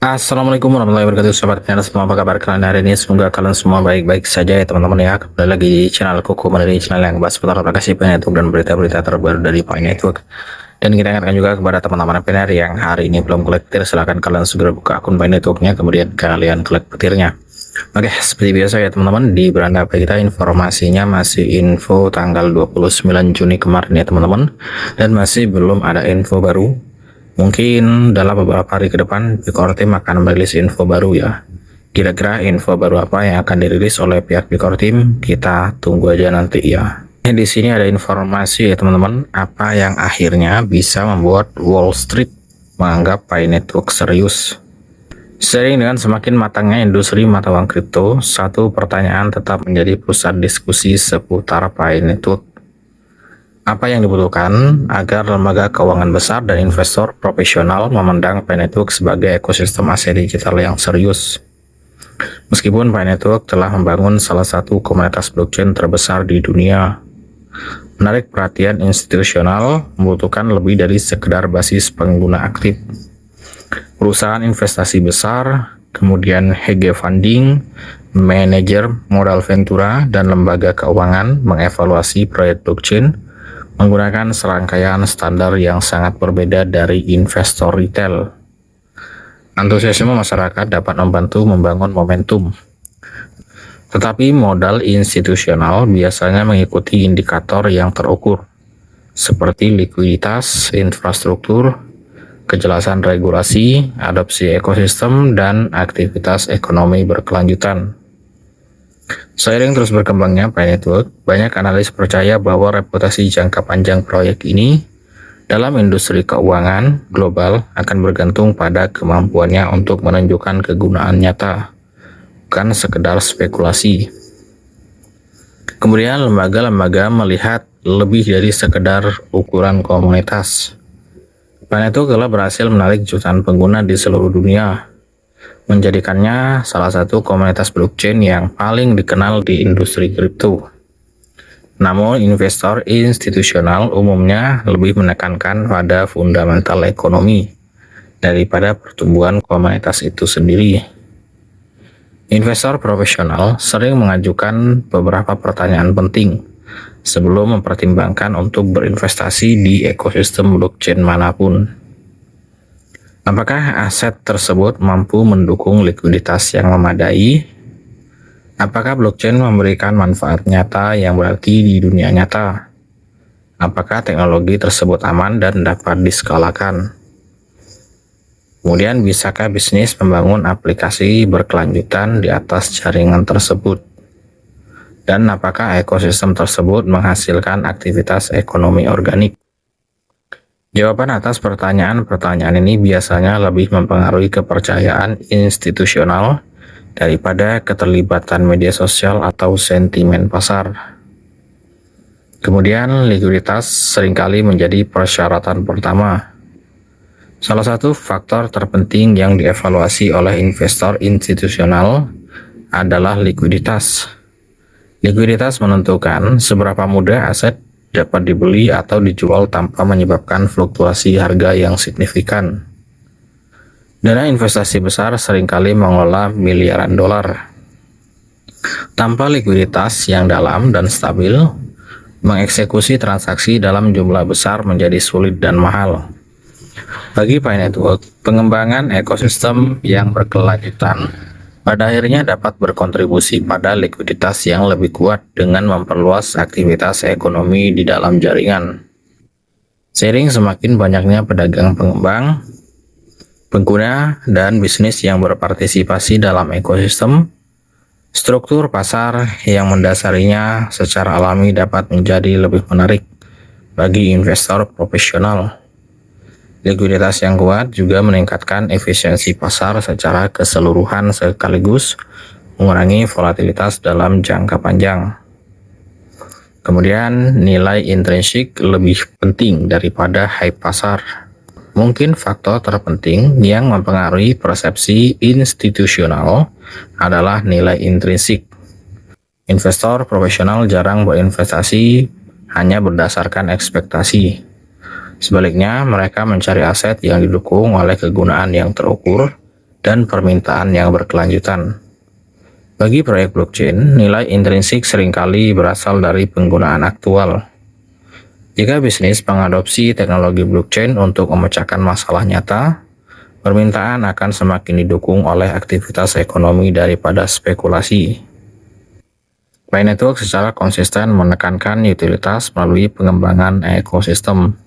Assalamualaikum warahmatullahi wabarakatuh, sobat channel semua, apa kabar kalian hari ini? Semoga kalian semua baik-baik saja ya teman-teman ya. Kembali lagi di channel Kuku, di channel yang bahas seputar aplikasi Pi Network dan berita-berita terbaru dari Pi Network. Dan kita ingatkan juga kepada teman-teman PNR yang hari ini belum klik petir, silahkan kalian segera buka akun Pi Networknya, kemudian kalian klik petirnya. Oke, seperti biasa ya teman-teman, di beranda HP kita informasinya masih info tanggal 29 Juni kemarin ya teman-teman, dan masih belum ada info baru. Mungkin dalam beberapa hari ke depan Bicor Team akan merilis info baru ya. Kira-kira info baru apa yang akan dirilis oleh pihak Bicor Team, kita tunggu aja nanti ya. Di sini ada informasi ya teman-teman, apa yang akhirnya bisa membuat Wall Street menganggap Pi Network serius. Seiring dengan semakin matangnya industri mata uang kripto, satu pertanyaan tetap menjadi pusat diskusi seputar Pi Network. Apa yang dibutuhkan agar lembaga keuangan besar dan investor profesional memandang Pi Network sebagai ekosistem aset digital yang serius? Meskipun Pi Network telah membangun salah satu komunitas blockchain terbesar di dunia, menarik perhatian institusional membutuhkan lebih dari sekedar basis pengguna aktif. Perusahaan investasi besar, kemudian hedge funding, manajer modal ventura, dan lembaga keuangan mengevaluasi proyek blockchain menggunakan serangkaian standar yang sangat berbeda dari investor retail. Antusiasme masyarakat dapat membantu membangun momentum, tetapi modal institusional biasanya mengikuti indikator yang terukur, seperti likuiditas, infrastruktur, kejelasan regulasi, adopsi ekosistem, dan aktivitas ekonomi berkelanjutan. Seiring terus berkembangnya Pi Network, banyak analis percaya bahwa reputasi jangka panjang proyek ini dalam industri keuangan global akan bergantung pada kemampuannya untuk menunjukkan kegunaan nyata, bukan sekedar spekulasi. Kemudian lembaga-lembaga melihat lebih dari sekedar ukuran komunitas. Pi Network telah berhasil menarik jutaan pengguna di seluruh dunia, menjadikannya salah satu komunitas blockchain yang paling dikenal di industri kripto. Namun, investor institusional umumnya lebih menekankan pada fundamental ekonomi daripada pertumbuhan komunitas itu sendiri. Investor profesional sering mengajukan beberapa pertanyaan penting sebelum mempertimbangkan untuk berinvestasi di ekosistem blockchain manapun. Apakah aset tersebut mampu mendukung likuiditas yang memadai? Apakah blockchain memberikan manfaat nyata yang berarti di dunia nyata? Apakah teknologi tersebut aman dan dapat diskalakan? Kemudian, bisakah bisnis membangun aplikasi berkelanjutan di atas jaringan tersebut? Dan apakah ekosistem tersebut menghasilkan aktivitas ekonomi organik? Jawaban atas pertanyaan-pertanyaan ini biasanya lebih mempengaruhi kepercayaan institusional daripada keterlibatan media sosial atau sentimen pasar. Kemudian, likuiditas seringkali menjadi persyaratan pertama. Salah satu faktor terpenting yang dievaluasi oleh investor institusional adalah likuiditas. Likuiditas menentukan seberapa mudah aset dapat dibeli atau dijual tanpa menyebabkan fluktuasi harga yang signifikan. Dana investasi besar seringkali mengelola miliaran dolar. Tanpa likuiditas yang dalam dan stabil, mengeksekusi transaksi dalam jumlah besar menjadi sulit dan mahal. Bagi Pi Network, pengembangan ekosistem yang berkelanjutan pada akhirnya dapat berkontribusi pada likuiditas yang lebih kuat dengan memperluas aktivitas ekonomi di dalam jaringan. Seiring semakin banyaknya pedagang pengembang, pengguna, dan bisnis yang berpartisipasi dalam ekosistem, struktur pasar yang mendasarinya secara alami dapat menjadi lebih menarik bagi investor profesional. Likuiditas yang kuat juga meningkatkan efisiensi pasar secara keseluruhan sekaligus mengurangi volatilitas dalam jangka panjang. Kemudian, nilai intrinsik lebih penting daripada hype pasar. Mungkin faktor terpenting yang mempengaruhi persepsi institusional adalah nilai intrinsik. Investor profesional jarang berinvestasi hanya berdasarkan ekspektasi. Sebaliknya, mereka mencari aset yang didukung oleh kegunaan yang terukur dan permintaan yang berkelanjutan. Bagi proyek blockchain, nilai intrinsik seringkali berasal dari penggunaan aktual. Jika bisnis mengadopsi teknologi blockchain untuk memecahkan masalah nyata, permintaan akan semakin didukung oleh aktivitas ekonomi daripada spekulasi. Pi Network secara konsisten menekankan utilitas melalui pengembangan ekosistem.